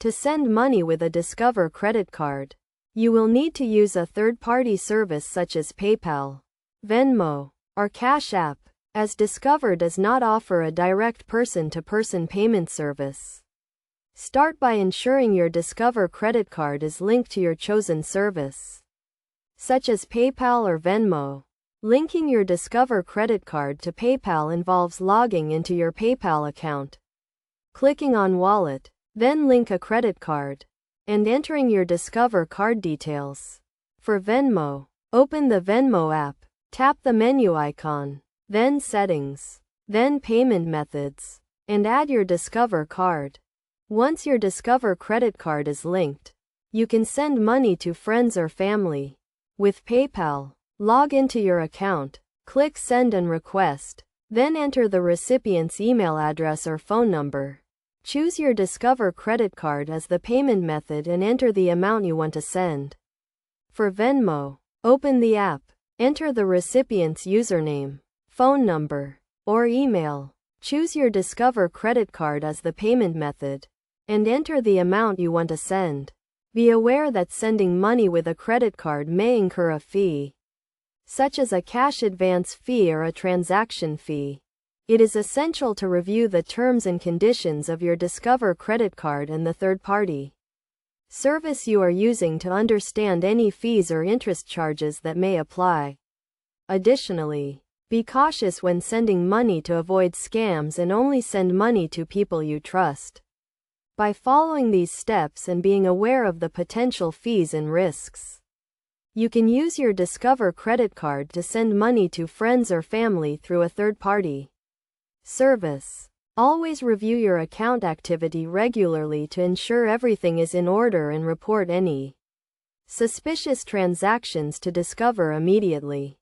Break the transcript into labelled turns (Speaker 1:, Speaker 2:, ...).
Speaker 1: To send money with a Discover credit card, you will need to use a third-party service such as PayPal, Venmo, or Cash App, as Discover does not offer a direct person-to-person payment service. Start by ensuring your Discover credit card is linked to your chosen service, such as PayPal or Venmo. Linking your Discover credit card to PayPal involves logging into your PayPal account, clicking on Wallet, then link a credit card, and entering your Discover card details. For Venmo, open the Venmo app, tap the menu icon, then Settings, then Payment Methods, and add your Discover card. Once your Discover credit card is linked, you can send money to friends or family. With PayPal, log into your account, click Send and Request, then enter the recipient's email address or phone number. Choose your Discover credit card as the payment method and enter the amount you want to send. For Venmo, open the app, enter the recipient's username, phone number, or email. Choose your Discover credit card as the payment method, and enter the amount you want to send. Be aware that sending money with a credit card may incur a fee, such as a cash advance fee or a transaction fee. It is essential to review the terms and conditions of your Discover credit card and the third-party service you are using to understand any fees or interest charges that may apply. Additionally, be cautious when sending money to avoid scams and only send money to people you trust. By following these steps and being aware of the potential fees and risks, you can use your Discover credit card to send money to friends or family through a third-party service. Always review your account activity regularly to ensure everything is in order and report any suspicious transactions to Discover immediately.